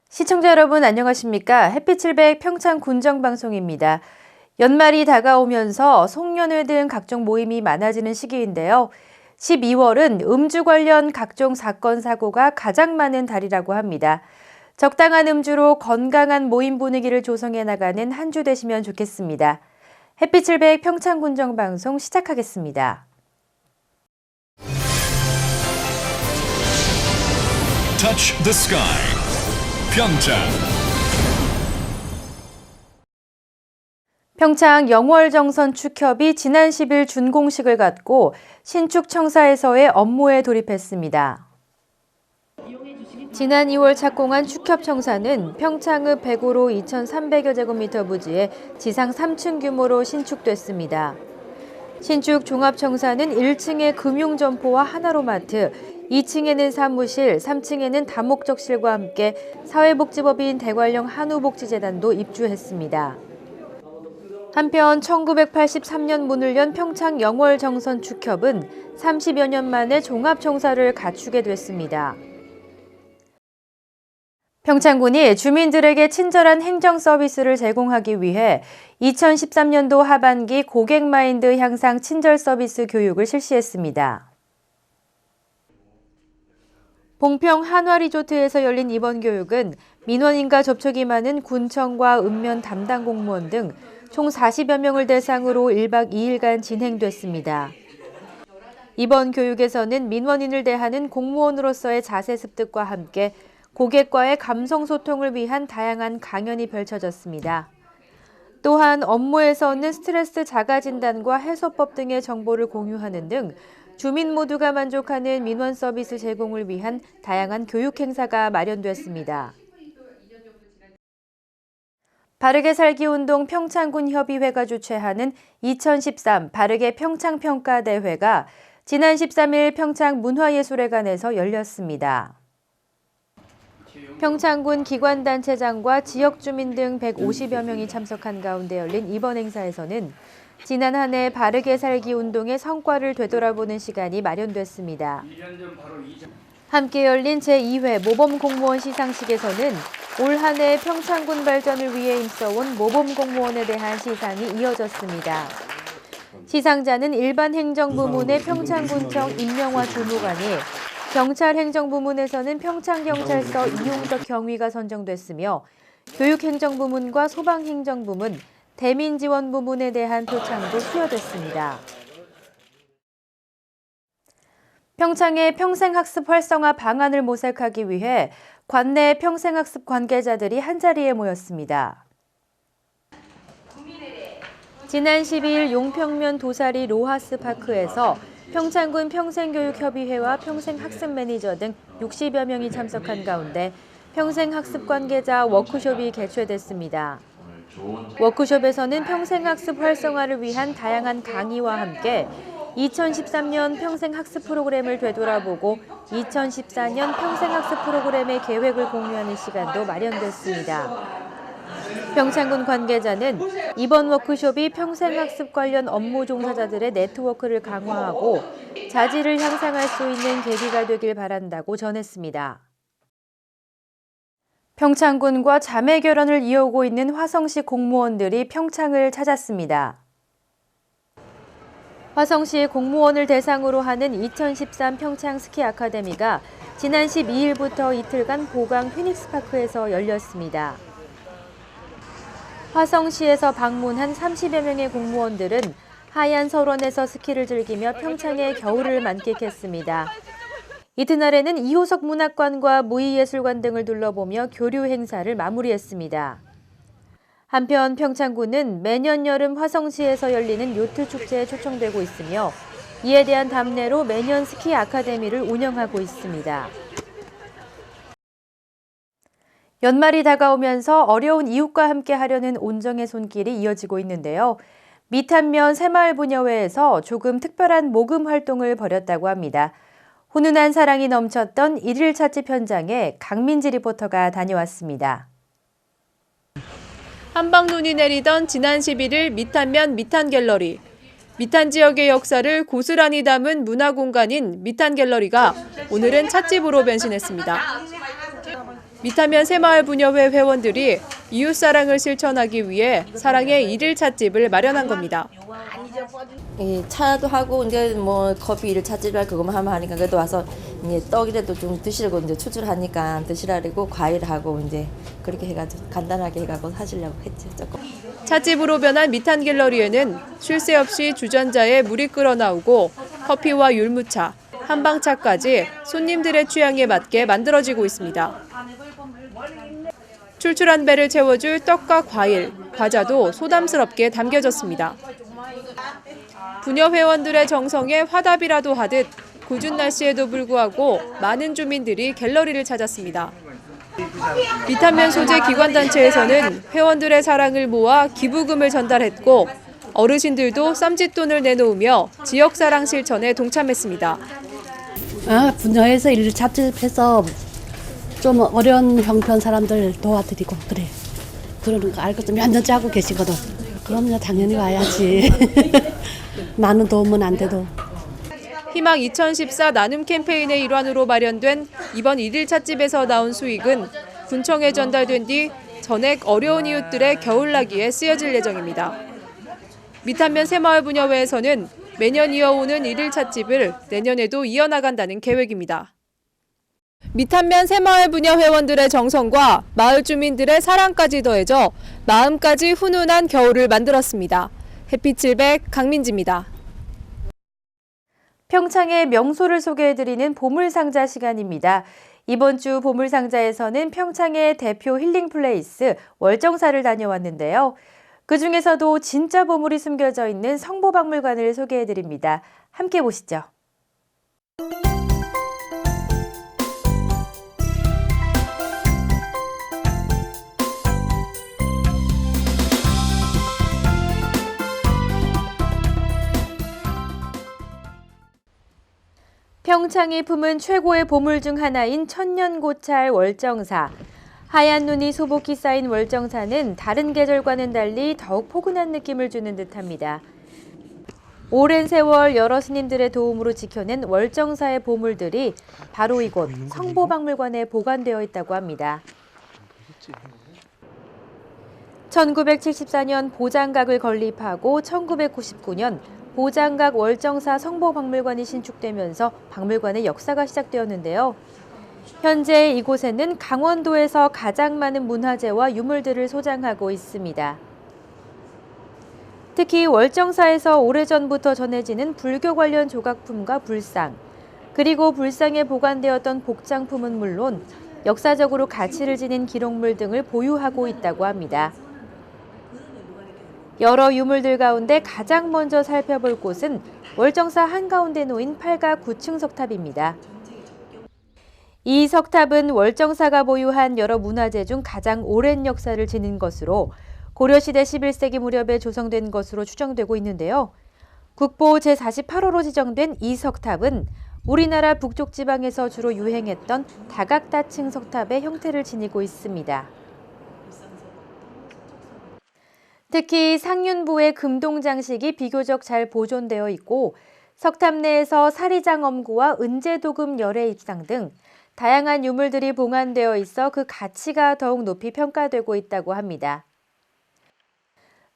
시청자 여러분 안녕하십니까? 햇빛 700 평창 군정방송입니다. 연말이 다가오면서 송년회 등 각종 모임이 많아지는 시기인데요. 12월은 음주 관련 각종 사건, 사고가 가장 많은 달이라고 합니다. 적당한 음주로 건강한 모임 분위기를 조성해 나가는 한 주 되시면 좋겠습니다. 햇빛 700 평창 군정방송 시작하겠습니다. Touch the sky. 평창 영월정선 축협이 지난 10일 준공식을 갖고 신축 청사에서의 업무에 돌입했습니다. 지난 2월 착공한 축협 청사는 평창읍 105로 2,300여 제곱미터 부지에 지상 3층 규모로 신축됐습니다. 신축 종합청사는 1층에 금융점포와 하나로마트, 2층에는 사무실, 3층에는 다목적실과 함께 사회복지법인 대관령 한우복지재단도 입주했습니다. 한편 1983년 문을 연 평창 영월정선 축협은 30여 년 만에 종합청사를 갖추게 됐습니다. 평창군이 주민들에게 친절한 행정 서비스를 제공하기 위해 2013년도 하반기 고객 마인드 향상 친절 서비스 교육을 실시했습니다. 봉평 한화리조트에서 열린 이번 교육은 민원인과 접촉이 많은 군청과 읍면 담당 공무원 등 총 40여 명을 대상으로 1박 2일간 진행됐습니다. 이번 교육에서는 민원인을 대하는 공무원으로서의 자세 습득과 함께 고객과의 감성 소통을 위한 다양한 강연이 펼쳐졌습니다. 또한 업무에서는 스트레스 자가 진단과 해소법 등의 정보를 공유하는 등 주민 모두가 만족하는 민원 서비스 제공을 위한 다양한 교육 행사가 마련됐습니다. 바르게 살기 운동 평창군 협의회가 주최하는 2013 바르게 평창평가대회가 지난 13일 평창 문화예술회관에서 열렸습니다. 평창군 기관단체장과 지역 주민 등 150여 명이 참석한 가운데 열린 이번 행사에서는 지난 한 해 바르게 살기 운동의 성과를 되돌아보는 시간이 마련됐습니다. 함께 열린 제2회 모범공무원 시상식에서는 올 한 해 평창군 발전을 위해 힘써온 모범공무원에 대한 시상이 이어졌습니다. 시상자는 일반행정부문의 평창군청 임명화 주무관이, 경찰행정부문에서는 평창경찰서 이용덕 경위가 선정됐으며 교육행정부문과 소방행정부문, 대민지원부문에 대한 표창도 수여됐습니다. 평창의 평생학습 활성화 방안을 모색하기 위해 관내 평생학습 관계자들이 한자리에 모였습니다. 지난 12일 용평면 도사리 로하스 파크에서 평창군 평생교육협의회와 평생학습 매니저 등 60여 명이 참석한 가운데 평생학습 관계자 워크숍이 개최됐습니다. 워크숍에서는 평생학습 활성화를 위한 다양한 강의와 함께 2013년 평생학습 프로그램을 되돌아보고 2014년 평생학습 프로그램의 계획을 공유하는 시간도 마련됐습니다. 평창군 관계자는 이번 워크숍이 평생학습 관련 업무 종사자들의 네트워크를 강화하고 자질을 향상할 수 있는 계기가 되길 바란다고 전했습니다. 평창군과 자매 결연을 이어오고 있는 화성시 공무원들이 평창을 찾았습니다. 화성시 공무원을 대상으로 하는 2013 평창 스키 아카데미가 지난 12일부터 이틀간 보강 피닉스파크에서 열렸습니다. 화성시에서 방문한 30여 명의 공무원들은 하얀 설원에서 스키를 즐기며 평창의 겨울을 만끽했습니다. 이튿날에는 이호석 문학관과 무의예술관 등을 둘러보며 교류 행사를 마무리했습니다. 한편 평창군은 매년 여름 화성시에서 열리는 요트 축제에 초청되고 있으며 이에 대한 답례로 매년 스키 아카데미를 운영하고 있습니다. 연말이 다가오면서 어려운 이웃과 함께 하려는 온정의 손길이 이어지고 있는데요. 미탄면 새마을부녀회에서 조금 특별한 모금 활동을 벌였다고 합니다. 훈훈한 사랑이 넘쳤던 일일 찻집 현장에 강민지 리포터가 다녀왔습니다. 한방눈이 내리던 지난 11일 미탄면 미탄갤러리. 미탄 지역의 역사를 고스란히 담은 문화공간인 미탄갤러리가 오늘은 찻집으로 변신했습니다. 미타면 새마을부녀회 회원들이 이웃사랑을 실천하기 위해 사랑의 일일 찻집을 마련한 겁니다. 차도 하고 이제 뭐 커피 일일 찻집이라 그것만 하면 하니까 그래도 와서 이제 떡이라도 좀 드시려고 이제 추출하니까 드시라고 과일하고 이제 그렇게 해가지고 간단하게 해가지고 하시려고 했죠 조금. 찻집으로 변한 미탄 갤러리에는 쉴 새 없이 주전자에 물이 끓어 나오고 커피와 율무차, 한방차까지 손님들의 취향에 맞게 만들어지고 있습니다. 출출한 배를 채워줄 떡과 과일, 과자도 소담스럽게 담겨졌습니다. 부녀 회원들의 정성에 화답이라도 하듯 궂은 날씨에도 불구하고 많은 주민들이 갤러리를 찾았습니다. 비탄면 소재 기관단체에서는 회원들의 사랑을 모아 기부금을 전달했고 어르신들도 쌈짓돈을 내놓으며 지역사랑 실천에 동참했습니다. 분야에서 일을 찻집해서 좀 어려운 형편 사람들 도와드리고 그래. 그러는 거 알고 좀 몇 년째 하고 계시거든. 그럼요, 당연히 와야지. 많은 도움은 안 돼도. 희망 2014 나눔 캠페인의 일환으로 마련된 이번 일일 찻집에서 나온 수익은 군청에 전달된 뒤 전액 어려운 이웃들의 겨울나기에 쓰여질 예정입니다. 미탄면 새마을부녀회에서는 매년 이어오는 일일 찻집을 내년에도 이어나간다는 계획입니다. 미탄면 새마을부녀 회원들의 정성과 마을 주민들의 사랑까지 더해져 마음까지 훈훈한 겨울을 만들었습니다. 햇빛700 강민지입니다. 평창의 명소를 소개해드리는 보물상자 시간입니다. 이번 주 보물상자에서는 평창의 대표 힐링 플레이스 월정사를 다녀왔는데요. 그중에서도 진짜 보물이 숨겨져 있는 성보박물관을 소개해드립니다. 함께 보시죠. 평창이 품은 최고의 보물 중 하나인 천년고찰 월정사. 하얀 눈이 소복히 쌓인 월정사는 다른 계절과는 달리 더욱 포근한 느낌을 주는 듯합니다. 오랜 세월 여러 스님들의 도움으로 지켜낸 월정사의 보물들이 바로 이곳 성보박물관에 보관되어 있다고 합니다. 1974년 보장각을 건립하고 1999년 보장각 월정사 성보박물관이 신축되면서 박물관의 역사가 시작되었는데요. 현재 이곳에는 강원도에서 가장 많은 문화재와 유물들을 소장하고 있습니다. 특히 월정사에서 오래전부터 전해지는 불교 관련 조각품과 불상, 그리고 불상에 보관되었던 복장품은 물론 역사적으로 가치를 지닌 기록물 등을 보유하고 있다고 합니다. 여러 유물들 가운데 가장 먼저 살펴볼 곳은 월정사 한가운데 놓인 8가 9층 석탑입니다. 이 석탑은 월정사가 보유한 여러 문화재 중 가장 오랜 역사를 지닌 것으로 고려시대 11세기 무렵에 조성된 것으로 추정되고 있는데요. 국보 제48호로 지정된 이 석탑은 우리나라 북쪽 지방에서 주로 유행했던 다각다층 석탑의 형태를 지니고 있습니다. 특히 상륜부의 금동 장식이 비교적 잘 보존되어 있고 석탑 내에서 사리장 엄구와 은제도금 열애 입상 등 다양한 유물들이 봉안되어 있어 그 가치가 더욱 높이 평가되고 있다고 합니다.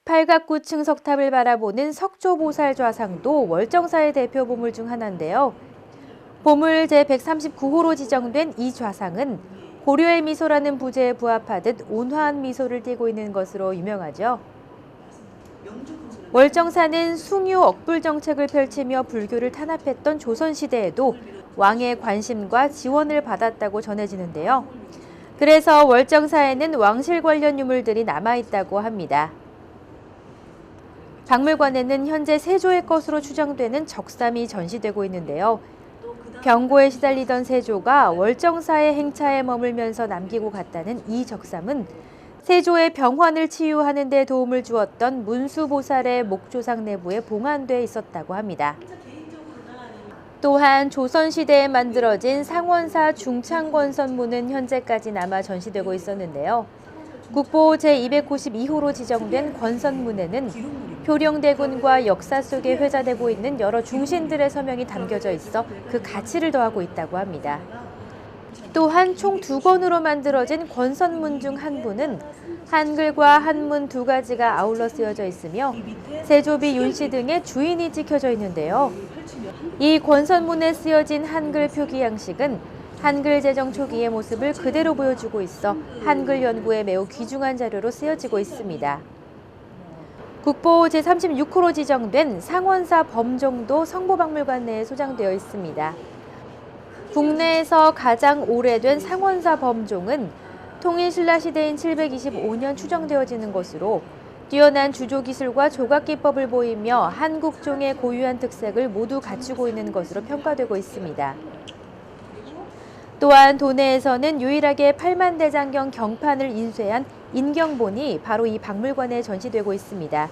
팔각구층 석탑을 바라보는 석조보살 좌상도 월정사의 대표 보물 중 하나인데요. 보물 제139호로 지정된 이 좌상은 고려의 미소라는 부제에 부합하듯 온화한 미소를 띠고 있는 것으로 유명하죠. 월정사는 숭유 억불 정책을 펼치며 불교를 탄압했던 조선시대에도 왕의 관심과 지원을 받았다고 전해지는데요. 그래서 월정사에는 왕실 관련 유물들이 남아있다고 합니다. 박물관에는 현재 세조의 것으로 추정되는 적삼이 전시되고 있는데요. 병고에 시달리던 세조가 월정사의 행차에 머물면서 남기고 갔다는 이 적삼은 세조의 병환을 치유하는 데 도움을 주었던 문수보살의 목조상 내부에 봉안돼 있었다고 합니다. 또한 조선시대에 만들어진 상원사 중창권선문은 현재까지 남아 전시되고 있었는데요. 국보 제292호로 지정된 권선문에는 효령대군과 역사 속에 회자되고 있는 여러 중신들의 서명이 담겨져 있어 그 가치를 더하고 있다고 합니다. 또한 총 2권으로 만들어진 권선문 중 한 부는 한글과 한문 두 가지가 아울러 쓰여져 있으며 세조비 윤씨 등의 주인이 찍혀져 있는데요. 이 권선문에 쓰여진 한글 표기 양식은 한글 제정 초기의 모습을 그대로 보여주고 있어 한글 연구에 매우 귀중한 자료로 쓰여지고 있습니다. 국보 제36호로 지정된 상원사 범종도 성보박물관 내에 소장되어 있습니다. 국내에서 가장 오래된 상원사 범종은 통일신라 시대인 725년 추정되어지는 것으로 뛰어난 주조 기술과 조각 기법을 보이며 한국종의 고유한 특색을 모두 갖추고 있는 것으로 평가되고 있습니다. 또한 도내에서는 유일하게 팔만대장경 경판을 인쇄한 인경본이 바로 이 박물관에 전시되고 있습니다.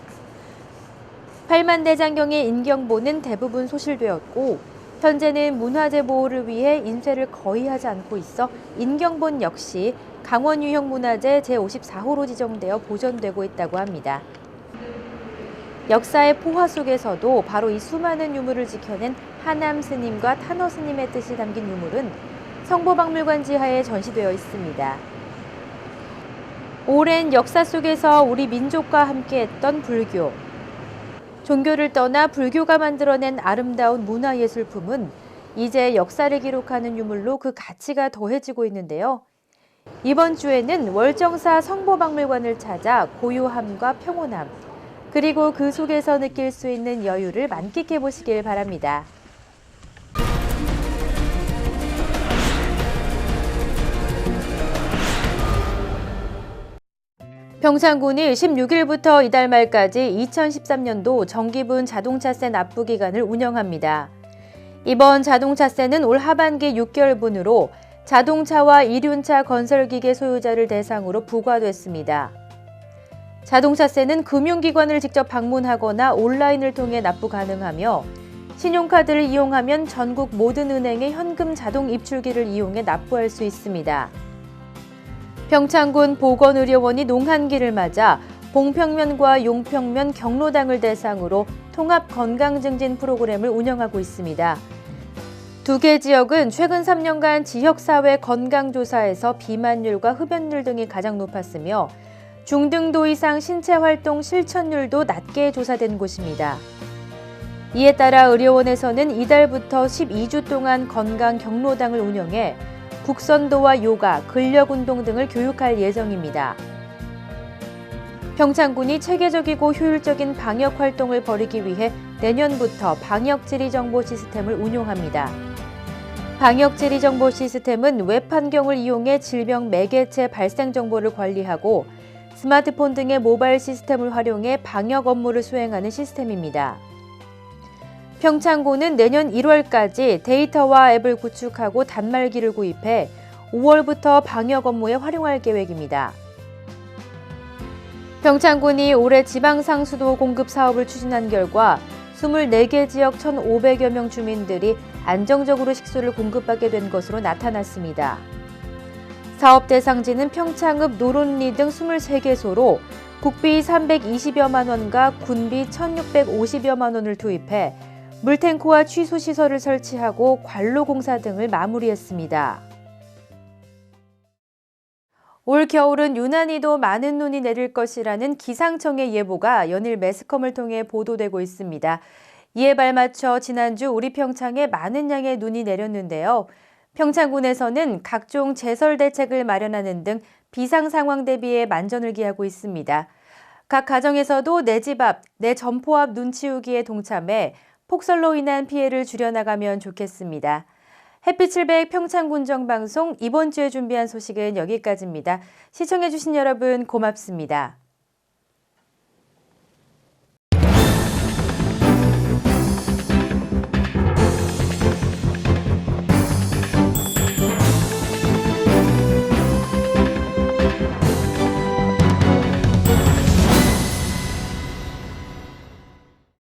팔만대장경의 인경본은 대부분 소실되었고 현재는 문화재 보호를 위해 인쇄를 거의 하지 않고 있어 인경본 역시 강원유형문화재 제54호로 지정되어 보존되고 있다고 합니다. 역사의 포화 속에서도 바로 이 수많은 유물을 지켜낸 하남 스님과 탄어 스님의 뜻이 담긴 유물은 성보박물관 지하에 전시되어 있습니다. 오랜 역사 속에서 우리 민족과 함께했던 불교. 종교를 떠나 불교가 만들어낸 아름다운 문화예술품은 이제 역사를 기록하는 유물로 그 가치가 더해지고 있는데요. 이번 주에는 월정사 성보박물관을 찾아 고요함과 평온함, 그리고 그 속에서 느낄 수 있는 여유를 만끽해 보시길 바랍니다. 평창군이 16일부터 이달 말까지 2013년도 정기분 자동차세 납부 기간을 운영합니다. 이번 자동차세는 올 하반기 6개월분으로 자동차와 이륜차 건설기계 소유자를 대상으로 부과됐습니다. 자동차세는 금융기관을 직접 방문하거나 온라인을 통해 납부 가능하며 신용카드를 이용하면 전국 모든 은행의 현금 자동 입출기를 이용해 납부할 수 있습니다. 평창군 보건의료원이 농한기를 맞아 봉평면과 용평면 경로당을 대상으로 통합 건강증진 프로그램을 운영하고 있습니다. 두 개 지역은 최근 3년간 지역사회 건강조사에서 비만율과 흡연율 등이 가장 높았으며 중등도 이상 신체활동 실천율도 낮게 조사된 곳입니다. 이에 따라 의료원에서는 이달부터 12주 동안 건강 경로당을 운영해 국선도와 요가, 근력운동 등을 교육할 예정입니다. 평창군이 체계적이고 효율적인 방역 활동을 벌이기 위해 내년부터 방역지리정보 시스템을 운용합니다. 방역지리정보 시스템은 웹 환경을 이용해 질병 매개체 발생 정보를 관리하고 스마트폰 등의 모바일 시스템을 활용해 방역 업무를 수행하는 시스템입니다. 평창군은 내년 1월까지 데이터와 앱을 구축하고 단말기를 구입해 5월부터 방역 업무에 활용할 계획입니다. 평창군이 올해 지방상수도 공급 사업을 추진한 결과 24개 지역 1,500여 명 주민들이 안정적으로 식수를 공급받게 된 것으로 나타났습니다. 사업 대상지는 평창읍 노론리 등 23개소로 국비 320여만 원과 군비 1,650여만 원을 투입해 물탱크와 취수시설을 설치하고 관로공사 등을 마무리했습니다. 올 겨울은 유난히도 많은 눈이 내릴 것이라는 기상청의 예보가 연일 매스컴을 통해 보도되고 있습니다. 이에 발맞춰 지난주 우리 평창에 많은 양의 눈이 내렸는데요. 평창군에서는 각종 제설 대책을 마련하는 등 비상 상황 대비에 만전을 기하고 있습니다. 각 가정에서도 내 집 앞, 내 점포 앞 눈 치우기에 동참해 폭설로 인한 피해를 줄여나가면 좋겠습니다. 햇빛700 평창군정방송 이번 주에 준비한 소식은 여기까지입니다. 시청해주신 여러분 고맙습니다.